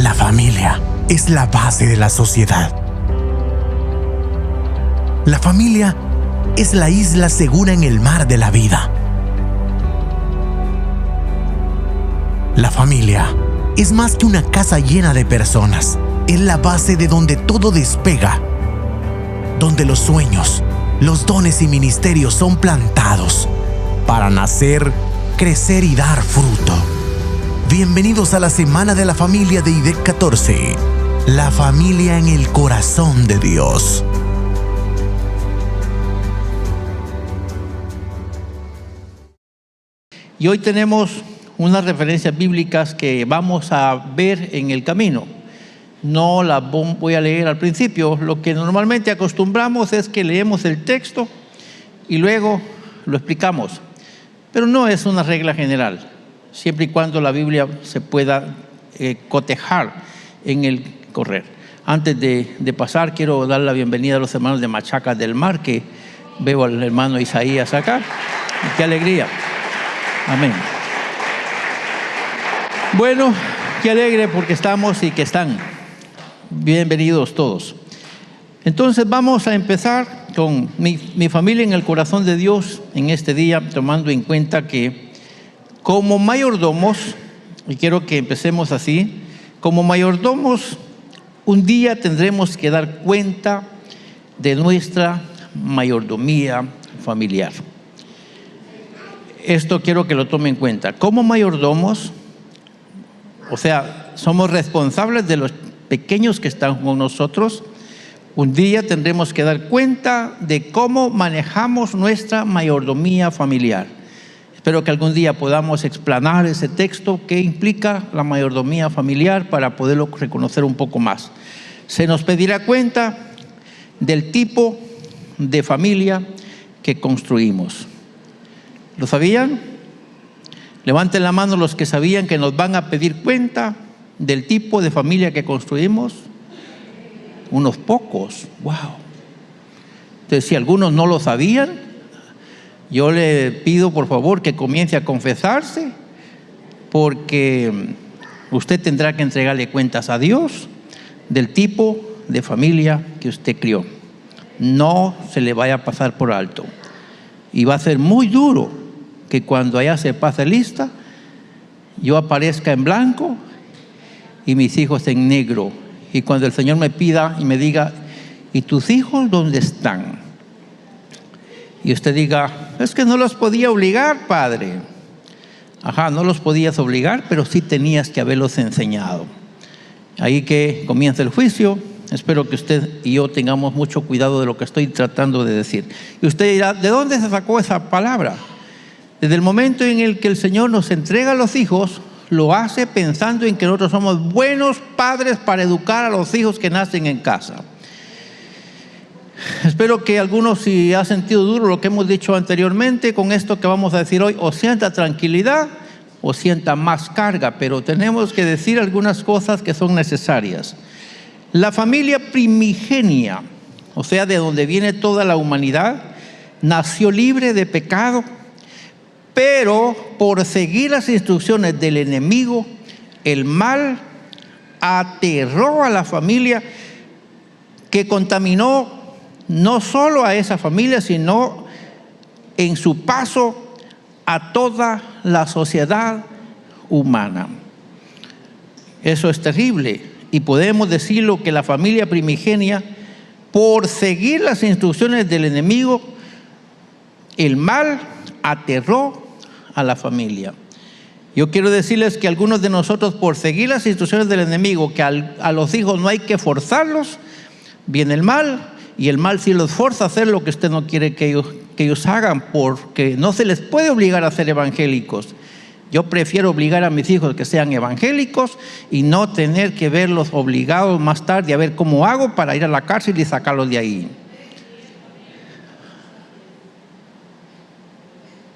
La familia es la base de la sociedad. La familia es la isla segura en el mar de la vida. La familia es más que una casa llena de personas. Es la base de donde todo despega, donde los sueños, los dones y ministerios son plantados para nacer, crecer y dar fruto. Bienvenidos a la Semana de la Familia de IDEC 14, la familia en el corazón de Dios. Y hoy tenemos unas referencias bíblicas que vamos a ver en el camino. No las voy a leer al principio. Lo que normalmente acostumbramos es que leemos el texto y luego lo explicamos. Pero no es una regla general, siempre y cuando la Biblia se pueda cotejar en el correr. Antes de pasar, quiero dar la bienvenida a los hermanos de Machacas del Mar, que veo al hermano Isaías acá. ¡Qué alegría! Amén. Bueno, qué alegre porque estamos y que están. Bienvenidos todos. Entonces vamos a empezar con mi familia en el corazón de Dios en este día, tomando en cuenta que como mayordomos, y quiero que empecemos así, como mayordomos, un día tendremos que dar cuenta de nuestra mayordomía familiar. Esto quiero que lo tomen en cuenta. Como mayordomos, o sea, somos responsables de los pequeños que están con nosotros. Un día tendremos que dar cuenta de cómo manejamos nuestra mayordomía familiar. Espero que algún día podamos explanar ese texto que implica la mayordomía familiar para poderlo reconocer un poco más. Se nos pedirá cuenta del tipo de familia que construimos. ¿Lo sabían? Levanten la mano los que sabían que nos van a pedir cuenta del tipo de familia que construimos. Unos pocos. ¡Wow! Entonces, si algunos no lo sabían, yo le pido por favor que comience a confesarse, porque usted tendrá que entregarle cuentas a Dios del tipo de familia que usted crió. No se le vaya a pasar por alto. Y va a ser muy duro que cuando allá se pase lista, yo aparezca en blanco y mis hijos en negro. Y cuando el Señor me pida y me diga, ¿y tus hijos dónde están? Y usted diga, es que no los podía obligar, padre. Ajá, no los podías obligar, pero sí tenías que haberlos enseñado. Ahí que comienza el juicio. Espero que usted y yo tengamos mucho cuidado de lo que estoy tratando de decir. Y usted dirá, ¿de dónde se sacó esa palabra? Desde el momento en el que el Señor nos entrega a los hijos, lo hace pensando en que nosotros somos buenos padres para educar a los hijos que nacen en casa. Espero que algunos, si ha sentido duro lo que hemos dicho anteriormente, con esto que vamos a decir hoy, o sienta tranquilidad o sienta más carga, pero tenemos que decir algunas cosas que son necesarias. La familia primigenia, o sea, de donde viene toda la humanidad, nació libre de pecado, pero por seguir las instrucciones del enemigo, el mal aterró a la familia, que contaminó no solo a esa familia, sino en su paso a toda la sociedad humana. Eso es terrible, y podemos decirlo que la familia primigenia, por seguir las instrucciones del enemigo, el mal aterró a la familia. Yo quiero decirles que algunos de nosotros, por seguir las instrucciones del enemigo, que a los hijos no hay que forzarlos, viene el mal, y el mal sí los forza a hacer lo que usted no quiere que ellos hagan, porque no se les puede obligar a ser evangélicos. Yo prefiero obligar a mis hijos que sean evangélicos y no tener que verlos obligados más tarde a ver cómo hago para ir a la cárcel y sacarlos de ahí.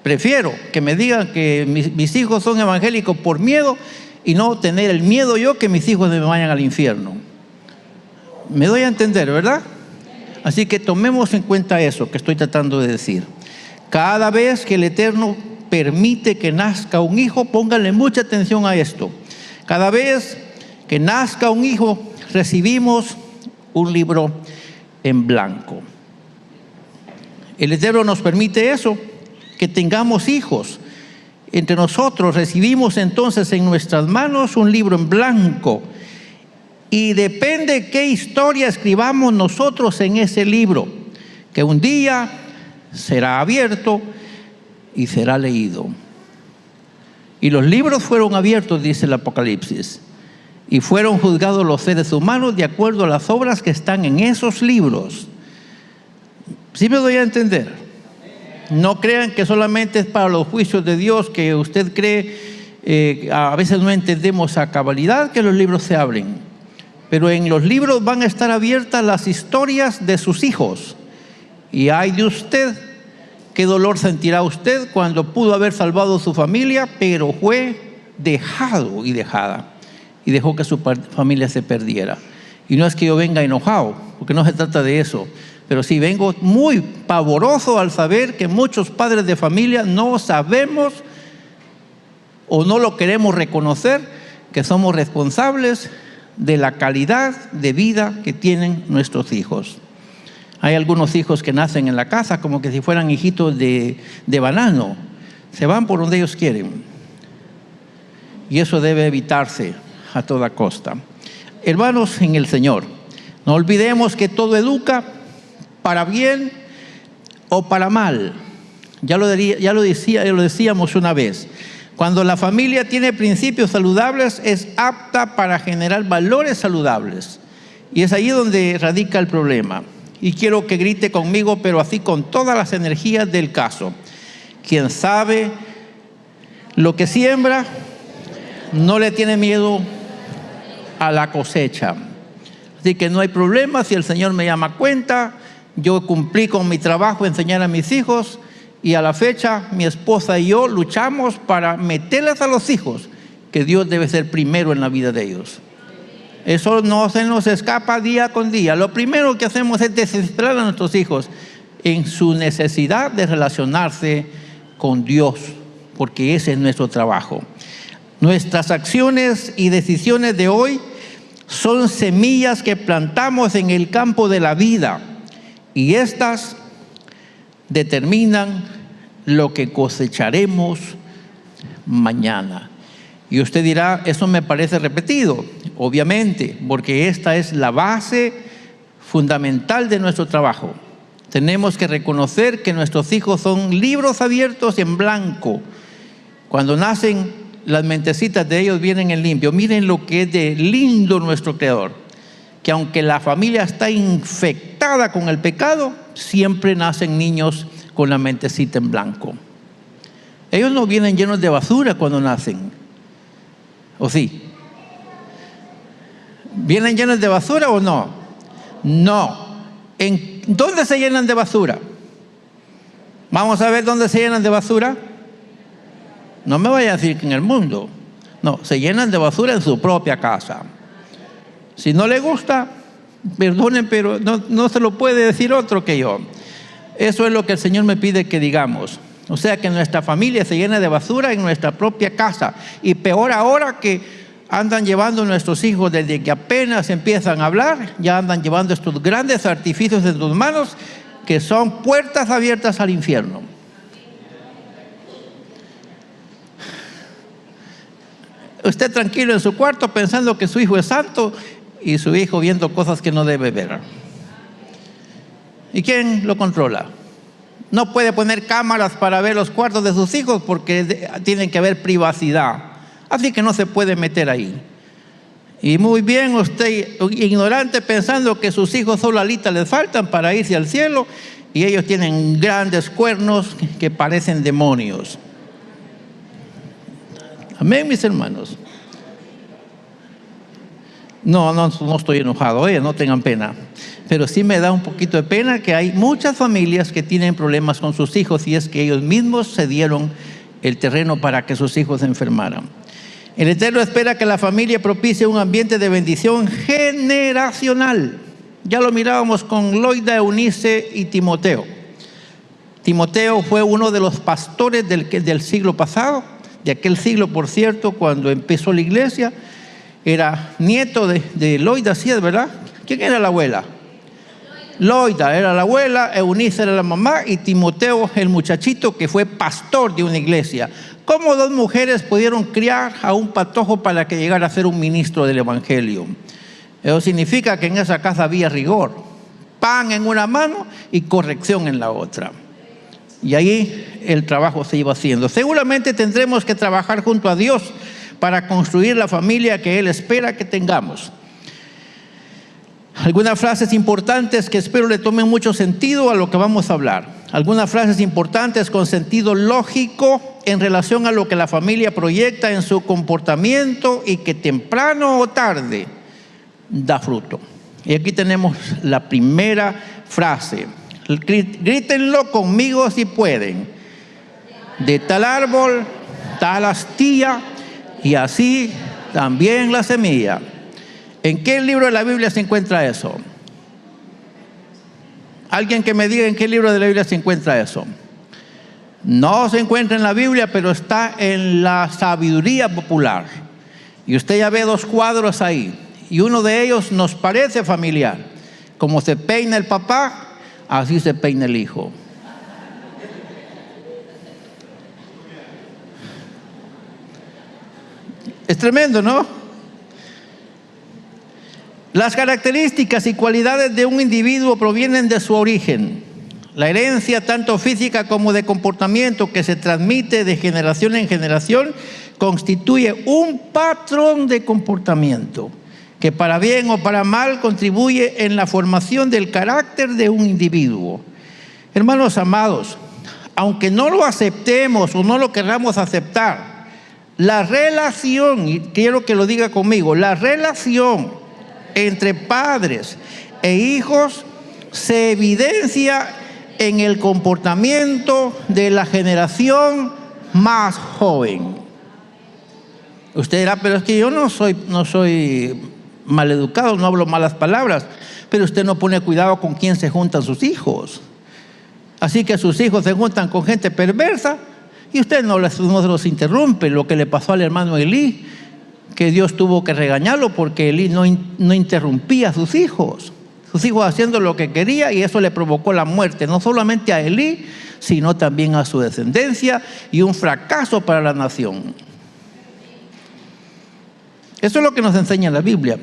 Prefiero que me digan que mis hijos son evangélicos por miedo y no tener el miedo yo que mis hijos me vayan al infierno. Me doy a entender, ¿verdad? Así que tomemos en cuenta eso que estoy tratando de decir. Cada vez que el Eterno permite que nazca un hijo, pónganle mucha atención a esto. Cada vez que nazca un hijo, recibimos un libro en blanco. El Eterno nos permite eso, que tengamos hijos. Entre nosotros recibimos entonces en nuestras manos un libro en blanco. Y depende qué historia escribamos nosotros en ese libro, que un día será abierto y será leído. Y los libros fueron abiertos, dice el Apocalipsis, y fueron juzgados los seres humanos de acuerdo a las obras que están en esos libros. ¿Sí me doy a entender? No crean que solamente es para los juicios de Dios, que usted cree, a veces no entendemos a cabalidad que los libros se abren. Pero en los libros van a estar abiertas las historias de sus hijos. Y ay de usted, qué dolor sentirá usted cuando pudo haber salvado su familia, pero fue dejado y dejada. Y dejó que su familia se perdiera. Y no es que yo venga enojado, porque no se trata de eso. Pero sí vengo muy pavoroso al saber que muchos padres de familia no sabemos o no lo queremos reconocer, que somos responsables de la calidad de vida que tienen nuestros hijos. Hay algunos hijos que nacen en la casa como que si fueran hijitos de banano. Se van por donde ellos quieren. Y eso debe evitarse a toda costa. Hermanos en el Señor, no olvidemos que todo educa para bien o para mal. Ya lo decíamos una vez. Cuando la familia tiene principios saludables, es apta para generar valores saludables. Y es ahí donde radica el problema. Y quiero que grite conmigo, pero así con todas las energías del caso. Quien sabe lo que siembra, no le tiene miedo a la cosecha. Así que no hay problema si el Señor me llama a cuenta. Yo cumplí con mi trabajo, enseñar a mis hijos, y a la fecha mi esposa y yo luchamos para meterles a los hijos que Dios debe ser primero en la vida de ellos. Eso no se nos escapa día con día. Lo primero que hacemos es desesperar a nuestros hijos en su necesidad de relacionarse con Dios, porque ese es nuestro trabajo. Nuestras acciones y decisiones de hoy son semillas que plantamos en el campo de la vida, y estas determinan lo que cosecharemos mañana. Y usted dirá, eso me parece repetido. Obviamente, porque esta es la base fundamental de nuestro trabajo. Tenemos que reconocer que nuestros hijos son libros abiertos en blanco. Cuando nacen, las mentecitas de ellos vienen en limpio. Miren lo que es de lindo nuestro Creador, que aunque la familia está infectada con el pecado, siempre nacen niños con la mentecita en blanco. Ellos no vienen llenos de basura cuando nacen, ¿o sí? ¿Vienen llenos de basura o no? No. ¿En dónde se llenan de basura? Vamos a ver dónde se llenan de basura. No me vaya a decir que en el mundo. No, se llenan de basura en su propia casa. Si no le gusta, perdonen, pero no se lo puede decir otro que yo. Eso es lo que el Señor me pide que digamos. O sea, que nuestra familia se llena de basura en nuestra propia casa. Y peor ahora que andan llevando nuestros hijos desde que apenas empiezan a hablar, ya andan llevando estos grandes artificios en sus manos que son puertas abiertas al infierno. Usted tranquilo en su cuarto pensando que su hijo es santo y su hijo viendo cosas que no debe ver. ¿Y quién lo controla? No puede poner cámaras para ver los cuartos de sus hijos porque tienen que haber privacidad. Así que no se puede meter ahí. Y muy bien, usted ignorante pensando que sus hijos solo alitas les faltan para irse al cielo, y ellos tienen grandes cuernos que parecen demonios. Amén, mis hermanos. No estoy enojado, no tengan pena. Pero sí me da un poquito de pena que hay muchas familias que tienen problemas con sus hijos, y es que ellos mismos cedieron el terreno para que sus hijos se enfermaran. El Eterno espera que la familia propicie un ambiente de bendición generacional. Ya lo mirábamos con Loida, Eunice y Timoteo. Timoteo fue uno de los pastores del siglo pasado, de aquel siglo, por cierto, cuando empezó la iglesia. era nieto de Loida, ¿sí es verdad? ¿Quién era la abuela? Loida era la abuela, Eunice era la mamá y Timoteo el muchachito que fue pastor de una iglesia. ¿Cómo dos mujeres pudieron criar a un patojo para que llegara a ser un ministro del evangelio? Eso significa que en esa casa había rigor, pan en una mano y corrección en la otra. Y ahí el trabajo se iba haciendo. Seguramente tendremos que trabajar junto a Dios para construir la familia que Él espera que tengamos. Algunas frases importantes que espero le tomen mucho sentido a lo que vamos a hablar. Algunas frases importantes con sentido lógico en relación a lo que la familia proyecta en su comportamiento y que temprano o tarde da fruto. Y aquí tenemos la primera frase. Grítenlo conmigo si pueden. De tal árbol, tal astilla, y así también la semilla. ¿En qué libro de la Biblia se encuentra eso? Alguien que me diga en qué libro de la Biblia se encuentra eso. No se encuentra en la Biblia, pero está en la sabiduría popular. Y usted ya ve dos cuadros ahí. Y uno de ellos nos parece familiar. Como se peina el papá, así se peina el hijo. Es tremendo, ¿no? Las características y cualidades de un individuo provienen de su origen. La herencia, tanto física como de comportamiento, que se transmite de generación en generación, constituye un patrón de comportamiento que para bien o para mal contribuye en la formación del carácter de un individuo. Hermanos amados, aunque no lo aceptemos o no lo queramos aceptar, la relación, y quiero que lo diga conmigo, la relación entre padres e hijos se evidencia en el comportamiento de la generación más joven. Usted dirá, pero es que yo no soy maleducado, no hablo malas palabras, pero usted no pone cuidado con quién se juntan sus hijos. Así que sus hijos se juntan con gente perversa y usted no los interrumpe. Lo que le pasó al hermano Elí, que Dios tuvo que regañarlo porque Elí no interrumpía a sus hijos haciendo lo que quería, y eso le provocó la muerte, no solamente a Elí, sino también a su descendencia, y un fracaso para la nación. Eso es lo que nos enseña la Biblia.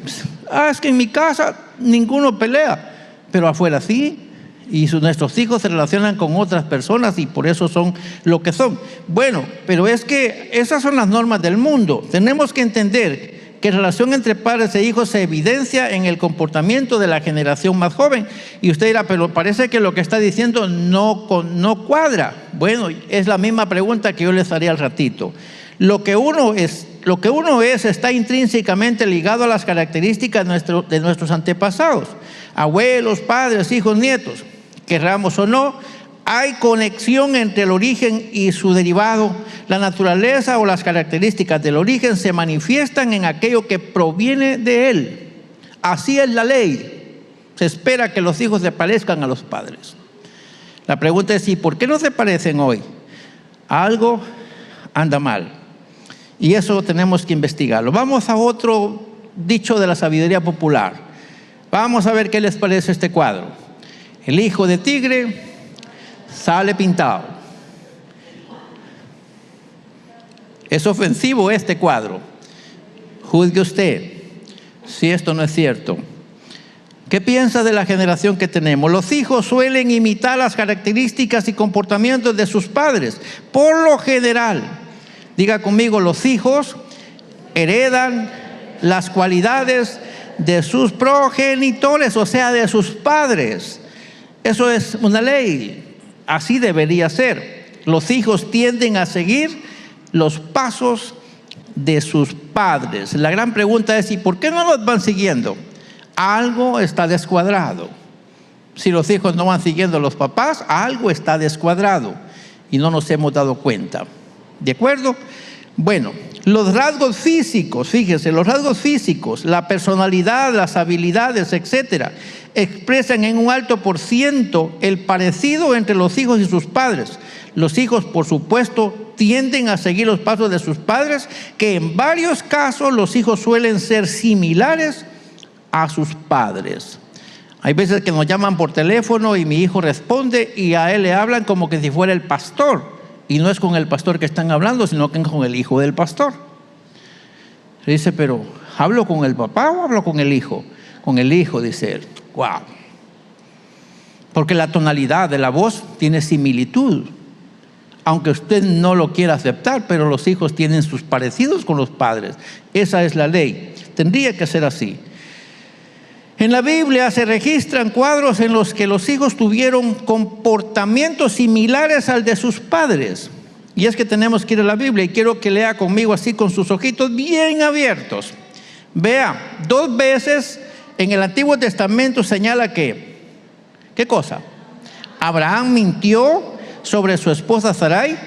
Es que en mi casa ninguno pelea, pero afuera sí. Y nuestros hijos se relacionan con otras personas y por eso son lo que son. Bueno, pero es que esas son las normas del mundo. Tenemos que entender que la relación entre padres e hijos se evidencia en el comportamiento de la generación más joven. Y usted dirá, pero parece que lo que está diciendo no cuadra. Bueno, es la misma pregunta que yo les haré al ratito. Lo que uno es está intrínsecamente ligado a las características de nuestros antepasados. Abuelos, padres, hijos, nietos. Querramos o no, hay conexión entre el origen y su derivado. La naturaleza o las características del origen se manifiestan en aquello que proviene de él. Así es la ley. Se espera que los hijos se parezcan a los padres. La pregunta es, ¿y por qué no se parecen hoy? Algo anda mal. Y eso tenemos que investigarlo. Vamos a otro dicho de la sabiduría popular. Vamos a ver qué les parece este cuadro. El hijo de tigre sale pintado. Es ofensivo este cuadro. Juzgue usted si esto no es cierto. ¿Qué piensa de la generación que tenemos? Los hijos suelen imitar las características y comportamientos de sus padres. Por lo general, diga conmigo, los hijos heredan las cualidades de sus progenitores, o sea, de sus padres. Eso es una ley, así debería ser. Los hijos tienden a seguir los pasos de sus padres. La gran pregunta es, ¿y por qué no los van siguiendo? Algo está descuadrado. Si los hijos no van siguiendo a los papás, algo está descuadrado y no nos hemos dado cuenta. ¿De acuerdo? Bueno, los rasgos físicos, fíjese, los rasgos físicos, la personalidad, las habilidades, etcétera, expresan en un alto por ciento el parecido entre los hijos y sus padres. Los hijos, por supuesto, tienden a seguir los pasos de sus padres, que en varios casos los hijos suelen ser similares a sus padres. Hay veces que nos llaman por teléfono y mi hijo responde y a él le hablan como que si fuera el pastor. Y no es con el pastor que están hablando, sino que con el hijo del pastor. Se dice, pero ¿hablo con el papá o hablo con el hijo? Con el hijo, dice él. ¡Wow! Porque la tonalidad de la voz tiene similitud. Aunque usted no lo quiera aceptar, pero los hijos tienen sus parecidos con los padres. Esa es la ley. Tendría que ser así. En la Biblia se registran cuadros en los que los hijos tuvieron comportamientos similares al de sus padres. Y es que tenemos que ir a la Biblia y quiero que lea conmigo así con sus ojitos bien abiertos. Vea, 2 veces en el Antiguo Testamento señala que, ¿qué cosa? Abraham mintió sobre su esposa Sarai,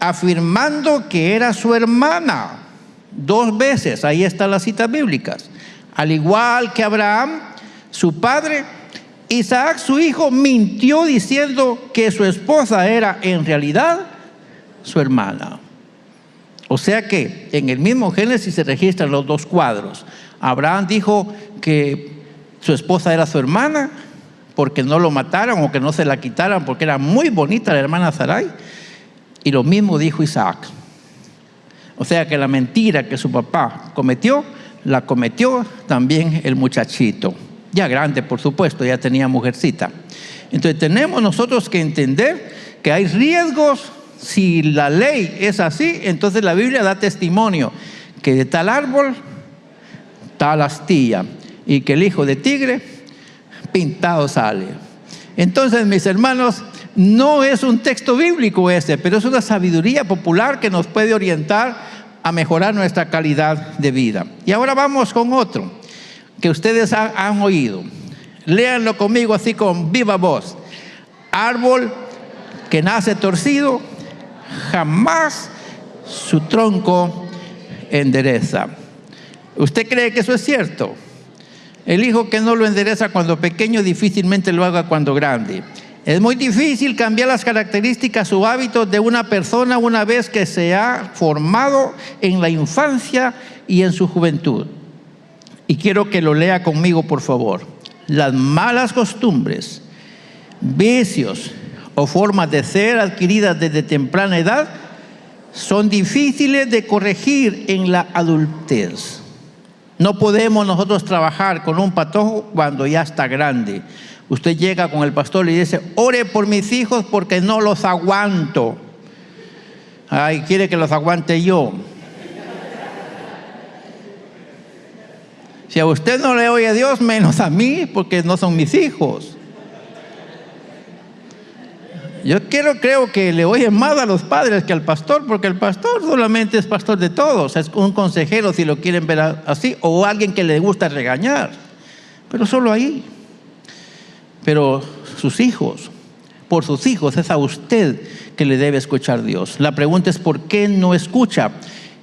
afirmando que era su hermana. 2 veces, ahí están las citas bíblicas. Al igual que Abraham, su padre, Isaac, su hijo, mintió diciendo que su esposa era en realidad su hermana. O sea que en el mismo Génesis se registran los 2 cuadros. Abraham dijo que su esposa era su hermana porque no lo mataran o que no se la quitaran porque era muy bonita la hermana Sarai. Y lo mismo dijo Isaac. O sea que la mentira que su papá cometió, la cometió también el muchachito. Ya grande, por supuesto, ya tenía mujercita. Entonces tenemos nosotros que entender que hay riesgos. Si la ley es así, entonces la Biblia da testimonio que de tal árbol, tal astilla, y que el hijo de tigre pintado sale. Entonces, mis hermanos, no es un texto bíblico ese, pero es una sabiduría popular que nos puede orientar a mejorar nuestra calidad de vida. Y ahora vamos con otro que ustedes han oído. Léanlo conmigo así con viva voz. Árbol que nace torcido, jamás su tronco endereza. ¿Usted cree que eso es cierto? El hijo que no lo endereza cuando pequeño difícilmente lo haga cuando grande. Es muy difícil cambiar las características o hábitos de una persona una vez que se ha formado en la infancia y en su juventud. Y quiero que lo lea conmigo, por favor. Las malas costumbres, vicios o formas de ser adquiridas desde temprana edad son difíciles de corregir en la adultez. No podemos nosotros trabajar con un patojo cuando ya está grande. Usted llega con el pastor y dice, ore por mis hijos porque no los aguanto. Ay, quiere que los aguante yo. Si a usted no le oye a Dios, menos a mí, porque no son mis hijos. Yo creo que le oyen más a los padres que al pastor, porque el pastor solamente es pastor de todos, es un consejero si lo quieren ver así, o alguien que le gusta regañar, pero solo ahí. Pero sus hijos, por sus hijos es a usted que le debe escuchar Dios. La pregunta es ¿por qué no escucha?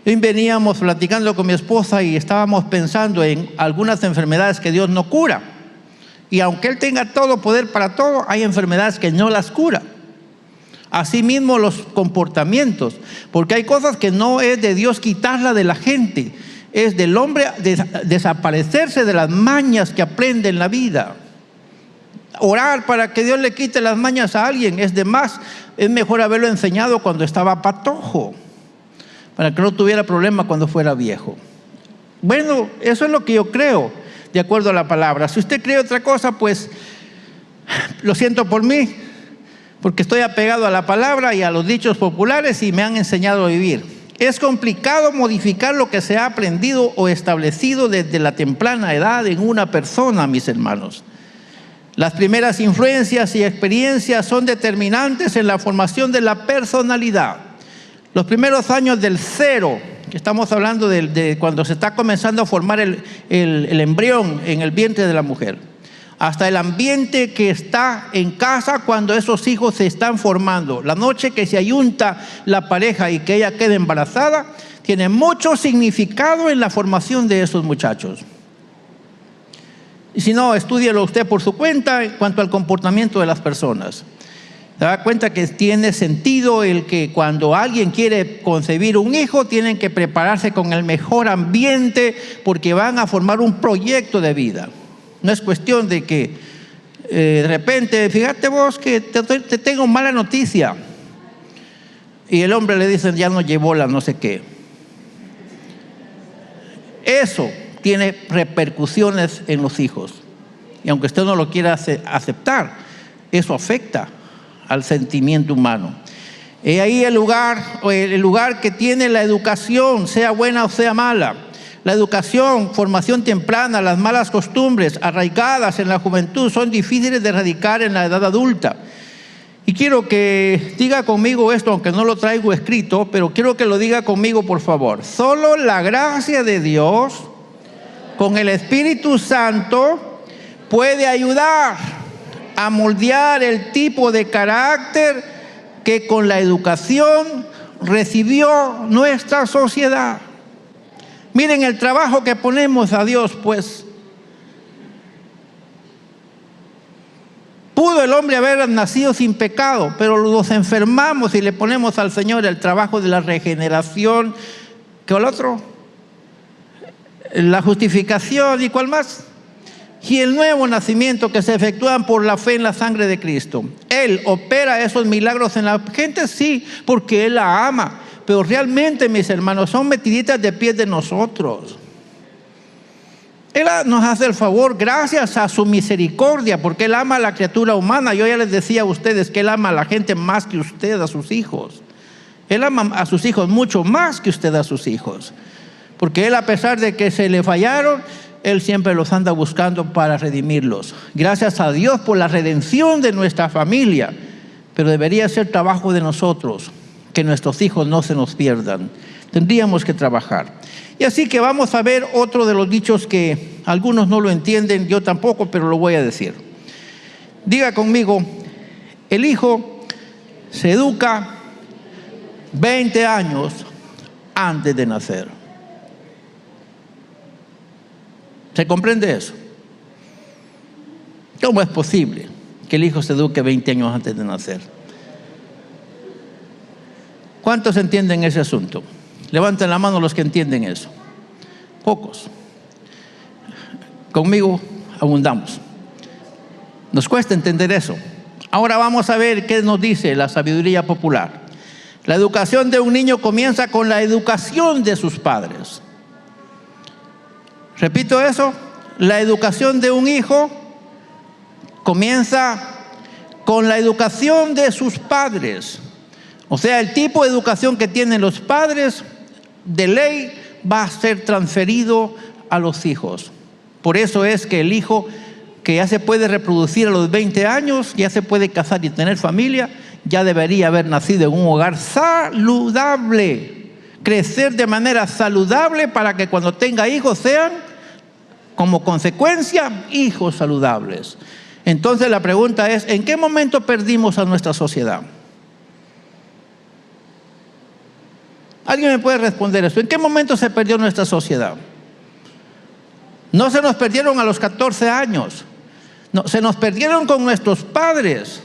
Hoy veníamos platicando con mi esposa y estábamos pensando en algunas enfermedades que Dios no cura. Y aunque Él tenga todo poder para todo, hay enfermedades que no las cura. Asimismo los comportamientos, porque hay cosas que no es de Dios quitarla de la gente, es del hombre desaparecerse de las mañas que aprende en la vida. Orar para que Dios le quite las mañas a alguien es de más, es mejor haberlo enseñado cuando estaba patojo, para que no tuviera problema cuando fuera viejo. Bueno, eso es lo que yo creo, de acuerdo a la palabra. Si usted cree otra cosa, pues lo siento por mí, porque estoy apegado a la palabra y a los dichos populares y me han enseñado a vivir. Es complicado modificar lo que se ha aprendido o establecido desde la temprana edad en una persona, mis hermanos. Las primeras influencias y experiencias son determinantes en la formación de la personalidad. Los primeros años del cero, que estamos hablando de cuando se está comenzando a formar el embrión en el vientre de la mujer, hasta el ambiente que está en casa cuando esos hijos se están formando. La noche que se ayunta la pareja y que ella quede embarazada, tiene mucho significado en la formación de esos muchachos. Y si no, estúdielo usted por su cuenta en cuanto al comportamiento de las personas. Se da cuenta que tiene sentido el que cuando alguien quiere concebir un hijo, tienen que prepararse con el mejor ambiente porque van a formar un proyecto de vida. No es cuestión de que de repente, fíjate vos que te tengo mala noticia. Y el hombre le dice, ya no llevó la no sé qué. Eso tiene repercusiones en los hijos. Y aunque usted no lo quiera aceptar, eso afecta al sentimiento humano. Y ahí el lugar que tiene la educación, sea buena o sea mala. La educación, formación temprana, las malas costumbres arraigadas en la juventud son difíciles de erradicar en la edad adulta. Y quiero que diga conmigo esto, aunque no lo traigo escrito, pero quiero que lo diga conmigo, por favor. Solo la gracia de Dios, con el Espíritu Santo, puede ayudar a moldear el tipo de carácter que con la educación recibió nuestra sociedad. Miren el trabajo que ponemos a Dios, pues. Pudo el hombre haber nacido sin pecado, pero los enfermamos y le ponemos al Señor el trabajo de la regeneración, ¿qué el otro? La justificación y cuál más. Y el nuevo nacimiento que se efectúan por la fe en la sangre de Cristo. Él opera esos milagros en la gente, sí, porque Él la ama. Pero realmente, mis hermanos, son metiditas de pies de nosotros. Él nos hace el favor gracias a su misericordia, porque Él ama a la criatura humana. Yo ya les decía a ustedes que Él ama a la gente más que usted a sus hijos. Él ama a sus hijos mucho más que usted a sus hijos. Porque Él, a pesar de que se le fallaron, Él siempre los anda buscando para redimirlos. Gracias a Dios por la redención de nuestra familia. Pero debería ser trabajo de nosotros que nuestros hijos no se nos pierdan. Tendríamos que trabajar. Y así que vamos a ver otro de los dichos que algunos no lo entienden, yo tampoco, pero lo voy a decir. Diga conmigo, el hijo se educa 20 años antes de nacer. ¿Se comprende eso? ¿Cómo es posible que el hijo se eduque 20 años antes de nacer? ¿Cuántos entienden ese asunto? Levanten la mano los que entienden eso. Pocos. Conmigo abundamos. Nos cuesta entender eso. Ahora vamos a ver qué nos dice la sabiduría popular. La educación de un niño comienza con la educación de sus padres. Repito eso. La educación de un hijo comienza con la educación de sus padres. O sea, el tipo de educación que tienen los padres, de ley, va a ser transferido a los hijos. Por eso es que el hijo que ya se puede reproducir a los 20 años, ya se puede casar y tener familia, ya debería haber nacido en un hogar saludable. Crecer de manera saludable para que cuando tenga hijos sean, como consecuencia, hijos saludables. Entonces la pregunta es, ¿en qué momento perdimos a nuestra sociedad? ¿Alguien me puede responder esto? ¿En qué momento se perdió nuestra sociedad? No se nos perdieron a los 14 años. No, se nos perdieron con nuestros padres.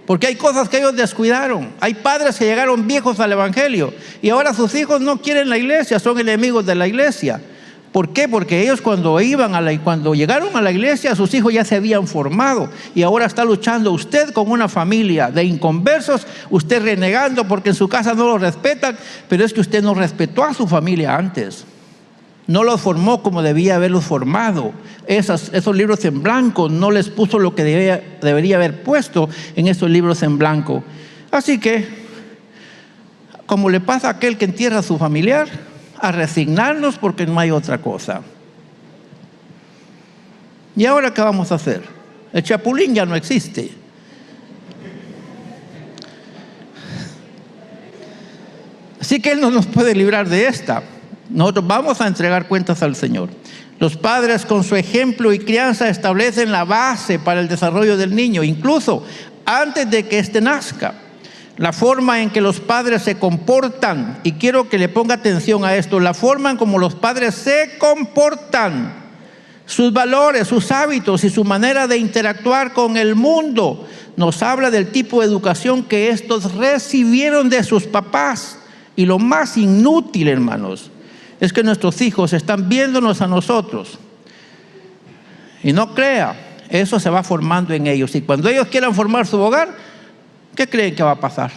Porque hay cosas que ellos descuidaron. Hay padres que llegaron viejos al evangelio. Y ahora sus hijos no quieren la iglesia, son enemigos de la iglesia. ¿Por qué? Porque ellos cuando llegaron a la iglesia, sus hijos ya se habían formado. Y ahora está luchando usted con una familia de inconversos, usted renegando porque en su casa no lo respetan, pero es que usted no respetó a su familia antes. No los formó como debía haberlos formado. Esos libros en blanco, no les puso lo que debería haber puesto en esos libros en blanco. Así que, como le pasa a aquel que entierra a su familiar, a resignarnos porque no hay otra cosa. ¿Y ahora qué vamos a hacer? El chapulín ya no existe. Así que Él no nos puede librar de esta. Nosotros vamos a entregar cuentas al Señor. Los padres con su ejemplo y crianza establecen la base para el desarrollo del niño, incluso antes de que éste nazca. La forma en que los padres se comportan, y quiero que le ponga atención a esto, la forma en como los padres se comportan, sus valores, sus hábitos y su manera de interactuar con el mundo nos habla del tipo de educación que estos recibieron de sus papás. Y lo más inútil, hermanos, es que nuestros hijos están viéndonos a nosotros. Y no crea, eso se va formando en ellos. Y cuando ellos quieran formar su hogar, ¿qué creen que va a pasar?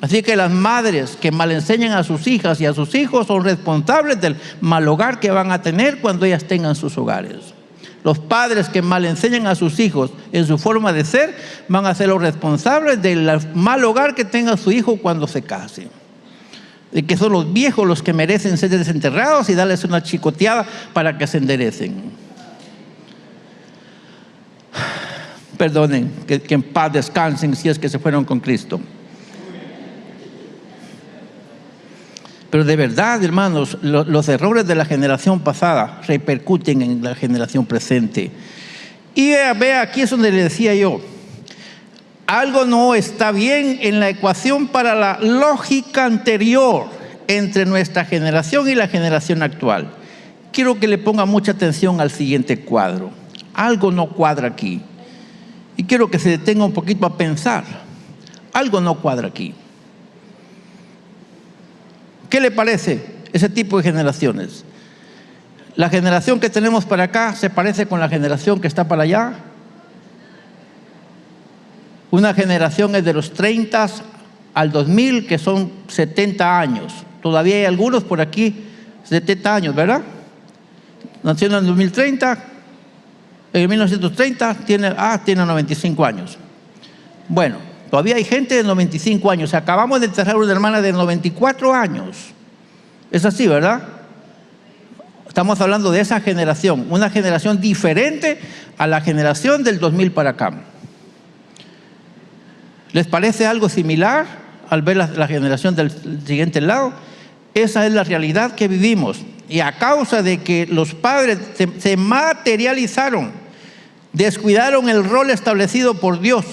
Así que las madres que mal enseñan a sus hijas y a sus hijos son responsables del mal hogar que van a tener cuando ellas tengan sus hogares. Los padres que mal enseñan a sus hijos en su forma de ser van a ser los responsables del mal hogar que tenga su hijo cuando se case. Y que son los viejos los que merecen ser desenterrados y darles una chicoteada para que se enderecen. Perdonen, que en paz descansen si es que se fueron con Cristo. Pero de verdad, hermanos, los errores de la generación pasada repercuten en la generación presente. Y vea, aquí es donde le decía yo, algo no está bien en la ecuación para la lógica anterior entre nuestra generación y la generación actual. Quiero que le ponga mucha atención al siguiente cuadro. Algo no cuadra aquí. Y quiero que se detenga un poquito a pensar. Algo no cuadra aquí. ¿Qué le parece ese tipo de generaciones? La generación que tenemos para acá se parece con la generación que está para allá. Una generación es de los 30 al 2000, que son 70 años. Todavía hay algunos por aquí, 70 años, ¿verdad? Naciendo en 2030, en 1930, tiene 95 años. Bueno, todavía hay gente de 95 años. Acabamos de enterrar una hermana de 94 años. Es así, ¿verdad? Estamos hablando de esa generación, una generación diferente a la generación del 2000 para acá. ¿Les parece algo similar al ver la generación del siguiente lado? Esa es la realidad que vivimos. Y a causa de que los padres se materializaron, descuidaron el rol establecido por Dios.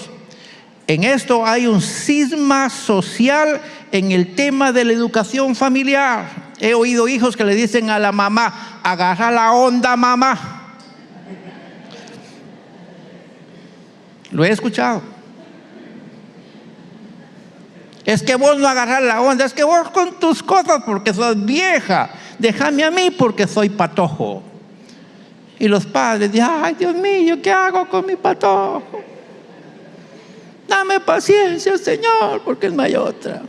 En esto hay un cisma social en el tema de la educación familiar. He oído hijos que le dicen a la mamá, agarra la onda, mamá. Lo he escuchado. Es que vos no agarrás la onda, es que vos con tus cosas porque sos vieja. Déjame a mí porque soy patojo. Y los padres dicen, ay Dios mío, ¿qué hago con mi patojo? Dame paciencia, Señor, porque no hay otra.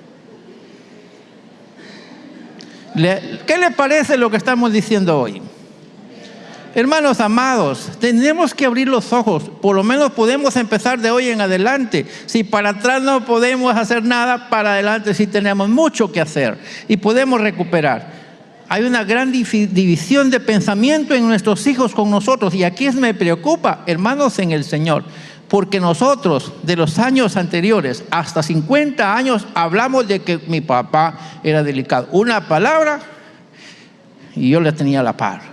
¿Qué le parece lo que estamos diciendo hoy? Hermanos amados, tenemos que abrir los ojos. Por lo menos podemos empezar de hoy en adelante. Si para atrás no podemos hacer nada, para adelante sí tenemos mucho que hacer y podemos recuperar. Hay una gran división de pensamiento en nuestros hijos con nosotros, y aquí me preocupa, hermanos en el Señor, porque nosotros de los años anteriores hasta 50 años hablamos de que mi papá era delicado. Una palabra y yo le tenía a la par.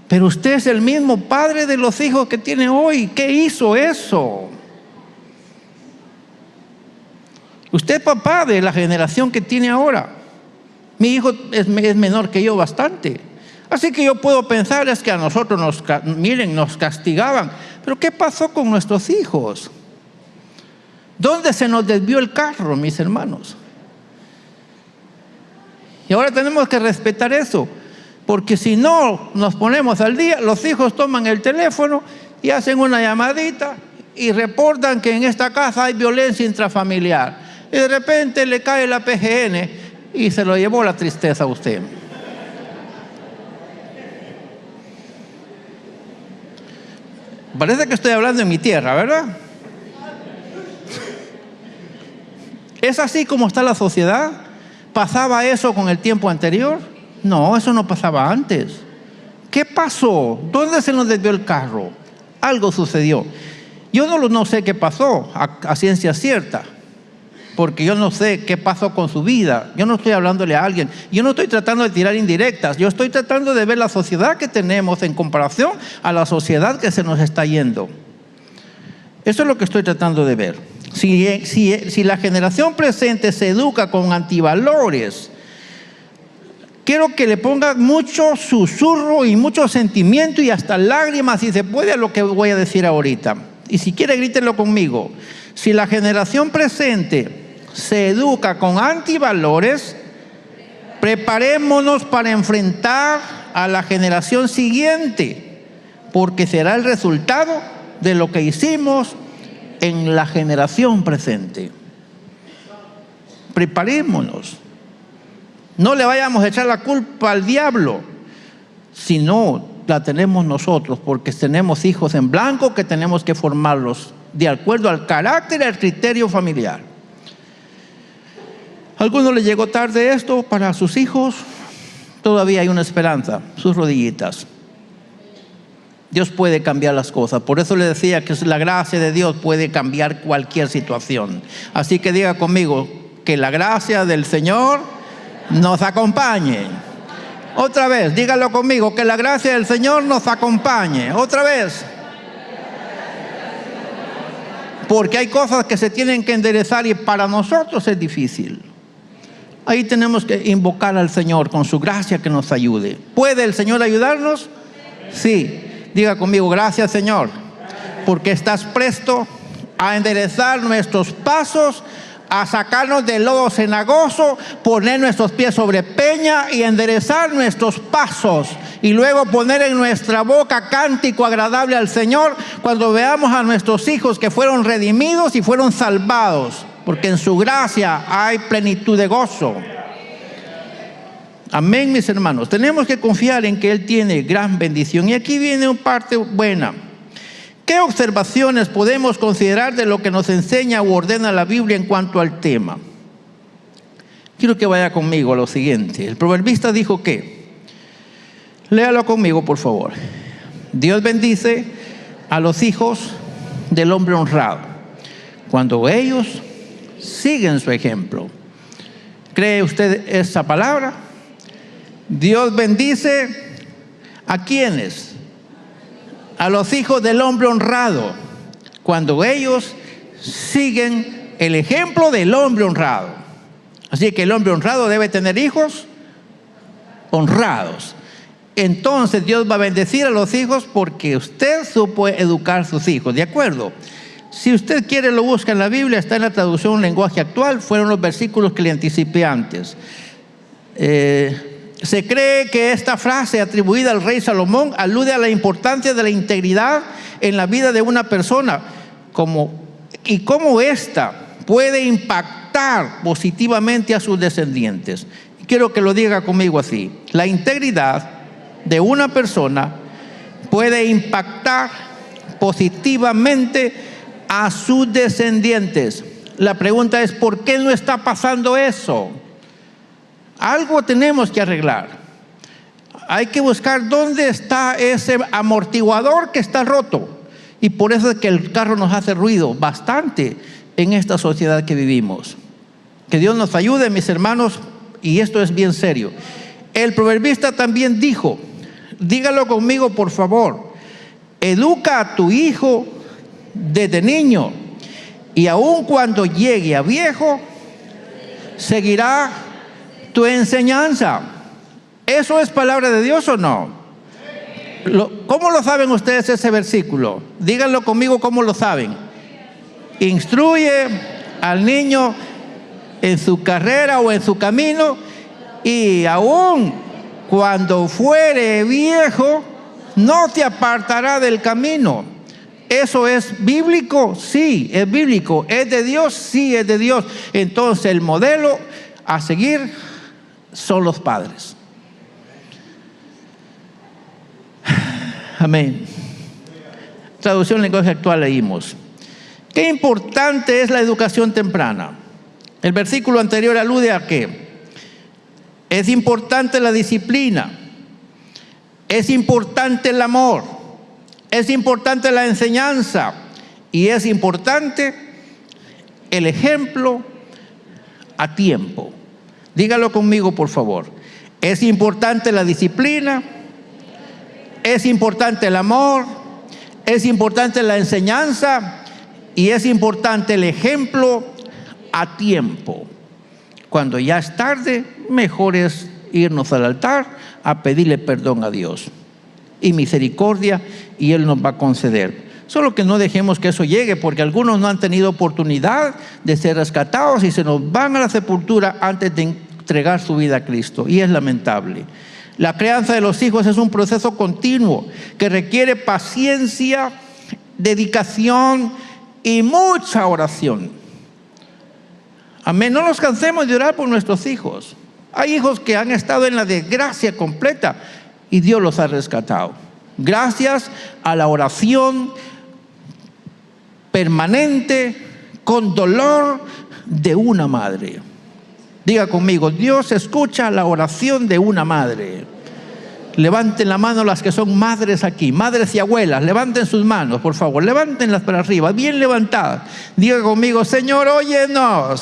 Pero usted es el mismo padre de los hijos que tiene hoy. ¿Qué hizo eso? Usted es papá de la generación que tiene ahora. Mi hijo es menor que yo bastante. Así que yo puedo pensar, es que a nosotros nos castigaban. Pero ¿qué pasó con nuestros hijos? ¿Dónde se nos desvió el carro, mis hermanos? Y ahora tenemos que respetar eso. Porque si no nos ponemos al día, los hijos toman el teléfono y hacen una llamadita y reportan que en esta casa hay violencia intrafamiliar. Y de repente le cae la PGN y se lo llevó la tristeza a usted. Parece que estoy hablando en mi tierra, ¿verdad? ¿Es así como está la sociedad? ¿Pasaba eso con el tiempo anterior? No, eso no pasaba antes. ¿Qué pasó? ¿Dónde se nos desvió el carro? Algo sucedió. Yo no sé qué pasó a ciencia cierta, porque yo no sé qué pasó con su vida. Yo no estoy hablándole a alguien. Yo no estoy tratando de tirar indirectas. Yo estoy tratando de ver la sociedad que tenemos en comparación a la sociedad que se nos está yendo. Eso es lo que estoy tratando de ver. Si la generación presente se educa con antivalores, quiero que le pongan mucho susurro y mucho sentimiento y hasta lágrimas, si se puede, a lo que voy a decir ahorita. Y si quiere, grítenlo conmigo. Si la generación presente se educa con antivalores, preparémonos para enfrentar a la generación siguiente, porque será el resultado de lo que hicimos en la generación presente. Preparémonos. No le vayamos a echar la culpa al diablo, sino la tenemos nosotros, porque tenemos hijos en blanco que tenemos que formarlos de acuerdo al carácter y al criterio familiar. ¿A alguno le llegó tarde esto para sus hijos? Todavía hay una esperanza, sus rodillitas. Dios puede cambiar las cosas. Por eso le decía que la gracia de Dios puede cambiar cualquier situación. Así que diga conmigo, que la gracia del Señor nos acompañe. Otra vez, dígalo conmigo, que la gracia del Señor nos acompañe. Otra vez. Porque hay cosas que se tienen que enderezar y para nosotros es difícil. Ahí tenemos que invocar al Señor con su gracia que nos ayude. ¿Puede el Señor ayudarnos? Sí. Diga conmigo, gracias Señor, porque estás presto a enderezar nuestros pasos, a sacarnos del lodo cenagoso, poner nuestros pies sobre peña y enderezar nuestros pasos. Y luego poner en nuestra boca cántico agradable al Señor cuando veamos a nuestros hijos que fueron redimidos y fueron salvados. Porque en su gracia hay plenitud de gozo. Amén, mis hermanos. Tenemos que confiar en que Él tiene gran bendición. Y aquí viene una parte buena. ¿Qué observaciones podemos considerar de lo que nos enseña o ordena la Biblia en cuanto al tema? Quiero que vaya conmigo a lo siguiente. El proverbista dijo que, léalo conmigo por favor. Dios bendice a los hijos del hombre honrado cuando ellos siguen su ejemplo. ¿Cree usted esa palabra? Dios bendice ¿a quiénes? A los hijos del hombre honrado, cuando ellos siguen el ejemplo del hombre honrado. Así que el hombre honrado debe tener hijos honrados. Entonces Dios va a bendecir a los hijos porque usted supo educar a sus hijos, ¿de acuerdo? Si usted quiere lo busca en la Biblia, está en la traducción en lenguaje actual, fueron los versículos que le anticipé antes. Se cree que esta frase atribuida al rey Salomón alude a la importancia de la integridad en la vida de una persona y cómo ésta puede impactar positivamente a sus descendientes. Quiero que lo diga conmigo así. La integridad de una persona puede impactar positivamente a sus descendientes. La pregunta es, ¿por qué no está pasando eso? Algo tenemos que arreglar. Hay que buscar dónde está ese amortiguador que está roto. Y por eso es que el carro nos hace ruido bastante en esta sociedad que vivimos. Que Dios nos ayude, mis hermanos, y esto es bien serio. El proverbista también dijo, dígalo conmigo por favor, educa a tu hijo desde niño, y aun cuando llegue a viejo, seguirá tu enseñanza. ¿Eso es palabra de Dios o no? ¿Cómo lo saben ustedes ese versículo? Díganlo conmigo, ¿cómo lo saben? Instruye al niño en su carrera o en su camino, y aun cuando fuere viejo, no te apartará del camino. ¿Eso es bíblico? Sí, es bíblico. ¿Es de Dios? Sí, es de Dios. Entonces el modelo a seguir son los padres. Amén. Traducción en lenguaje actual leímos. Qué importante es la educación temprana. El versículo anterior alude a que es importante la disciplina, es importante el amor, es importante la enseñanza y es importante el ejemplo a tiempo. Dígalo conmigo, por favor. Es importante la disciplina, es importante el amor, es importante la enseñanza y es importante el ejemplo a tiempo. Cuando ya es tarde, mejor es irnos al altar a pedirle perdón a Dios y misericordia, y Él nos va a conceder. Solo que no dejemos que eso llegue, porque algunos no han tenido oportunidad de ser rescatados y se nos van a la sepultura antes de entregar su vida a Cristo, y es lamentable. La crianza de los hijos es un proceso continuo que requiere paciencia, dedicación y mucha oración. Amén. No nos cansemos de orar por nuestros hijos. Hay hijos que han estado en la desgracia completa y Dios los ha rescatado, gracias a la oración permanente, con dolor, de una madre. Diga conmigo: Dios escucha la oración de una madre. Levanten la mano las que son madres aquí, madres y abuelas. Levanten sus manos, por favor, levántenlas para arriba, bien levantadas. Diga conmigo: Señor, óyenos.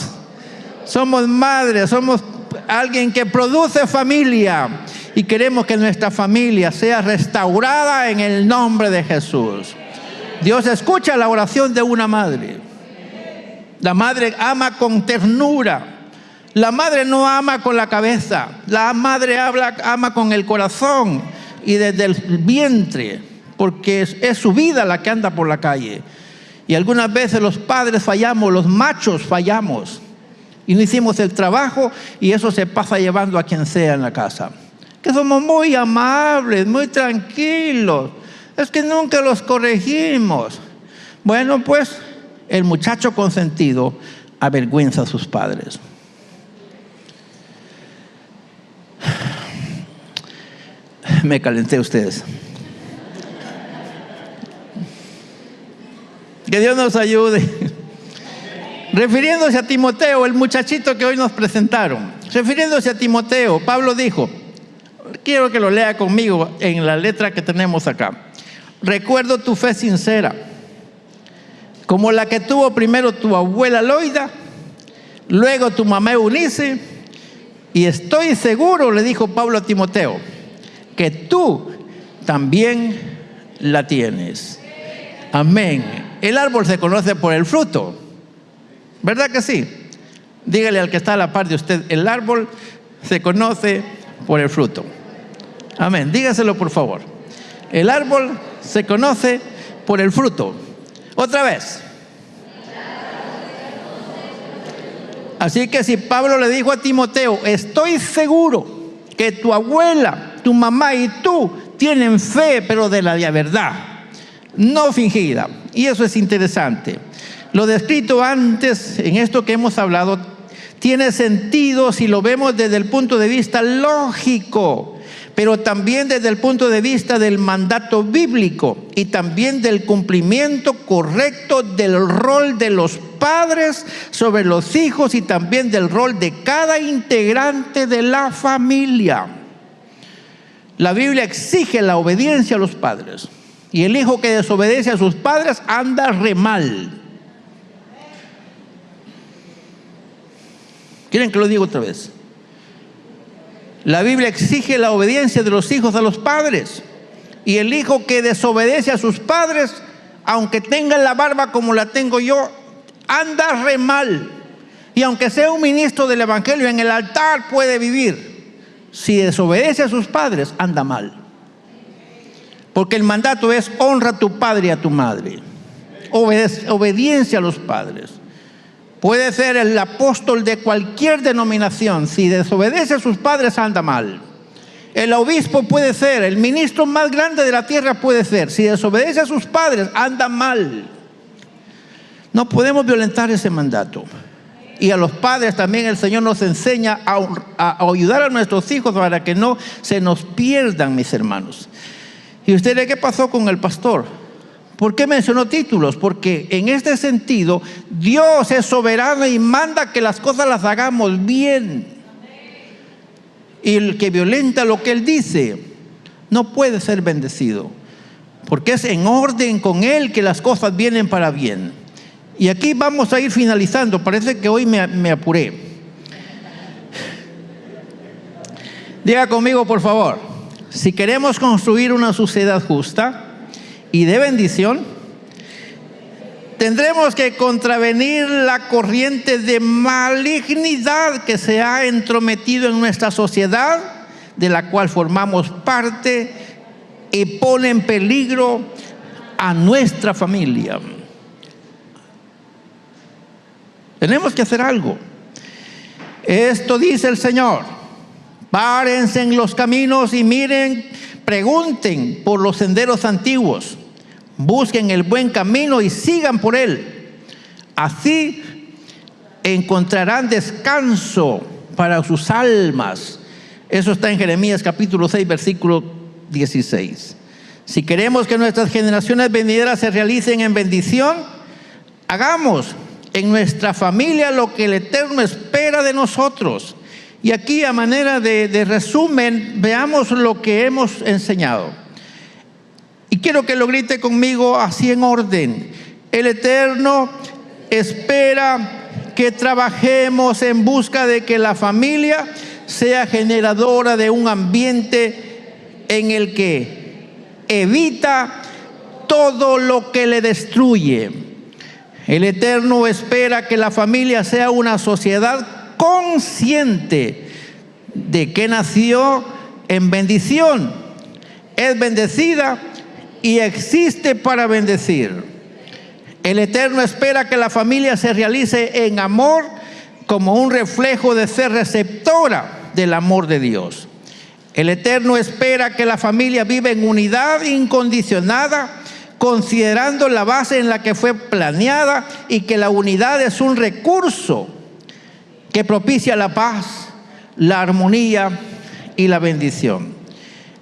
Somos madres, somos alguien que produce familia, y queremos que nuestra familia sea restaurada en el nombre de Jesús. Dios escucha la oración de una madre. La madre ama con ternura. La madre no ama con la cabeza. La madre ama con el corazón y desde el vientre, porque es su vida la que anda por la calle. Y algunas veces los padres fallamos, los machos fallamos, y no hicimos el trabajo, y eso se pasa llevando a quien sea en la casa. Que somos muy amables, muy tranquilos. Es que nunca los corregimos. Bueno, pues el muchacho consentido avergüenza a sus padres. Me calenté ustedes. Que Dios nos ayude. Refiriéndose a Timoteo, el muchachito que hoy nos presentaron, refiriéndose a Timoteo, Pablo dijo, quiero que lo lea conmigo en la letra que tenemos acá: recuerdo tu fe sincera, como la que tuvo primero tu abuela Loida, luego tu mamá Eunice, y estoy seguro, le dijo Pablo a Timoteo, que tú también la tienes. Amén. El árbol se conoce por el fruto, ¿verdad que sí? Dígale al que está a la par de usted: el árbol se conoce por el fruto. Amén. Dígaselo, por favor. El árbol se conoce por el fruto. Otra vez. Así que si Pablo le dijo a Timoteo: estoy seguro que tu abuela, tu mamá y tú tienen fe, pero de la verdad, no fingida. Y eso es interesante. Lo descrito antes, en esto que hemos hablado, tiene sentido si lo vemos desde el punto de vista lógico, pero también desde el punto de vista del mandato bíblico y también del cumplimiento correcto del rol de los padres sobre los hijos y también del rol de cada integrante de la familia. La Biblia exige la obediencia a los padres, y el hijo que desobedece a sus padres anda re mal. ¿Quieren que lo diga otra vez? La Biblia exige la obediencia de los hijos a los padres, y el hijo que desobedece a sus padres, aunque tenga la barba como la tengo yo, anda re mal. Y aunque sea un ministro del evangelio, en el altar puede vivir. Si desobedece a sus padres, anda mal. Porque el mandato es: honra a tu padre y a tu madre. Obediencia a los padres. Puede ser el apóstol de cualquier denominación, si desobedece a sus padres, anda mal. El obispo puede ser, el ministro más grande de la tierra puede ser, si desobedece a sus padres, anda mal. No podemos violentar ese mandato. Y a los padres también el Señor nos enseña a ayudar a nuestros hijos para que no se nos pierdan, mis hermanos. ¿Y usted qué pasó con el pastor? ¿Por qué mencionó títulos? Porque en este sentido Dios es soberano y manda que las cosas las hagamos bien. Y el que violenta lo que Él dice no puede ser bendecido, porque es en orden con Él que las cosas vienen para bien. Y aquí vamos a ir finalizando. Parece que hoy me apuré. Diga conmigo, por favor: si queremos construir una sociedad justa y de bendición, tendremos que contravenir la corriente de malignidad que se ha entrometido en nuestra sociedad de la cual formamos parte y pone en peligro a nuestra familia. Tenemos que hacer algo. Esto dice el Señor: párense en los caminos y miren, pregunten por los senderos antiguos, busquen el buen camino y sigan por él. Así encontrarán descanso para sus almas. Eso está en Jeremías capítulo 6, versículo 16. Si queremos que nuestras generaciones venideras se realicen en bendición, hagamos en nuestra familia lo que el Eterno espera de nosotros. Y aquí, a manera de resumen, veamos lo que hemos enseñado. Y quiero que lo grite conmigo así en orden. El Eterno espera que trabajemos en busca de que la familia sea generadora de un ambiente en el que evita todo lo que le destruye. El Eterno espera que la familia sea una sociedad consciente de que nació en bendición, es bendecida y existe para bendecir. El Eterno espera que la familia se realice en amor como un reflejo de ser receptora del amor de Dios. El Eterno espera que la familia viva en unidad incondicionada, considerando la base en la que fue planeada, y que la unidad es un recurso que propicia la paz, la armonía y la bendición.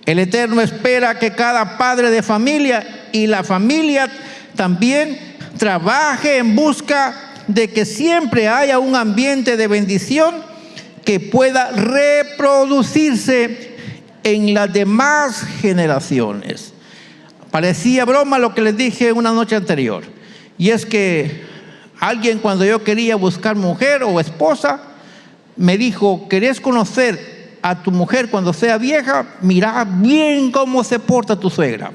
El Eterno espera que cada padre de familia y la familia también trabaje en busca de que siempre haya un ambiente de bendición que pueda reproducirse en las demás generaciones. Parecía broma lo que les dije una noche anterior, y es que alguien, cuando yo quería buscar mujer o esposa, me dijo: ¿querés conocer a tu mujer cuando sea vieja? Mira bien cómo se porta tu suegra.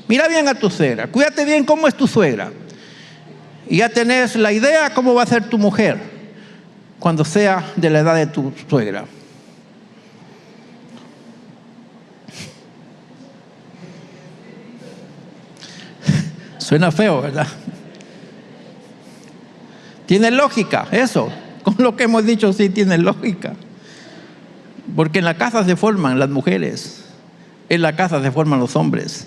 Mira bien a tu suegra, cuídate bien cómo es tu suegra, y ya tenés la idea cómo va a ser tu mujer cuando sea de la edad de tu suegra. Suena feo, ¿verdad? Tiene lógica eso. Con lo que hemos dicho, sí tiene lógica. Porque en la casa se forman las mujeres, en la casa se forman los hombres.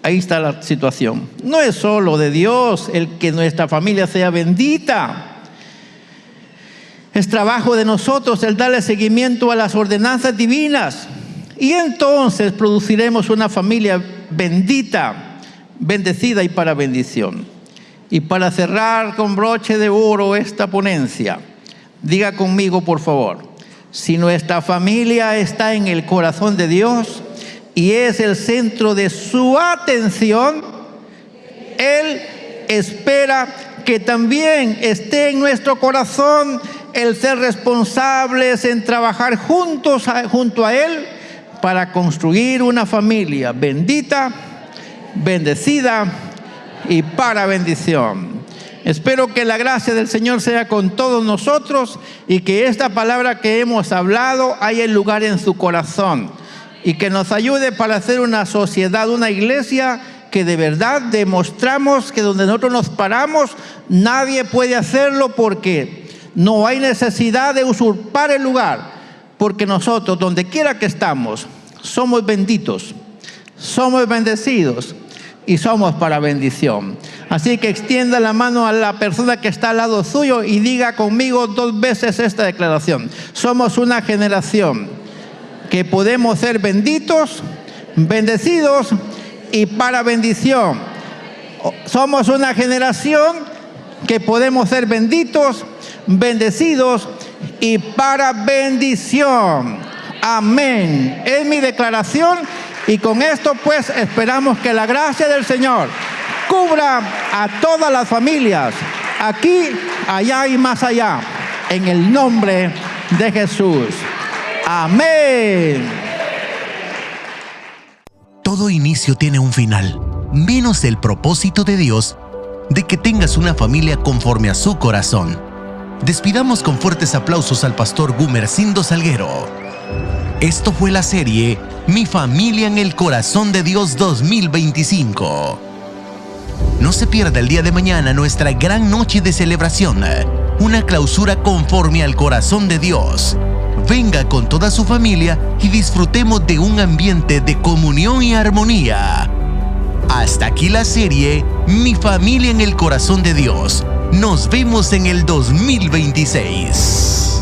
Ahí está la situación. No es solo de Dios el que nuestra familia sea bendita. Es trabajo de nosotros el darle seguimiento a las ordenanzas divinas. Y entonces produciremos una familia bendita, bendecida y para bendición. Y para cerrar con broche de oro esta ponencia, diga conmigo, por favor: si nuestra familia está en el corazón de Dios y es el centro de su atención, Él espera que también esté en nuestro corazón el ser responsables en trabajar junto a Él para construir una familia bendita, bendecida y para bendición. Espero que la gracia del Señor sea con todos nosotros y que esta palabra que hemos hablado haya lugar en su corazón, y que nos ayude para hacer una sociedad, una iglesia que de verdad demostramos que donde nosotros nos paramos nadie puede hacerlo, porque no hay necesidad de usurpar el lugar, porque nosotros donde quiera que estamos somos benditos, somos bendecidos y somos para bendición. Así que extienda la mano a la persona que está al lado suyo y diga conmigo 2 veces esta declaración: somos una generación que podemos ser benditos, bendecidos y para bendición. Somos una generación que podemos ser benditos, bendecidos y para bendición. Amén. Es mi declaración. Y con esto pues esperamos que la gracia del Señor cubra a todas las familias, aquí, allá y más allá, en el nombre de Jesús. Amén. Todo inicio tiene un final, menos el propósito de Dios de que tengas una familia conforme a su corazón. Despidamos con fuertes aplausos al pastor Gumercindo Salguero. Esto fue la serie Mi Familia en el Corazón de Dios 2025. No se pierda el día de mañana nuestra gran noche de celebración, una clausura conforme al corazón de Dios. Venga con toda su familia y disfrutemos de un ambiente de comunión y armonía. Hasta aquí la serie Mi Familia en el Corazón de Dios. Nos vemos en el 2026.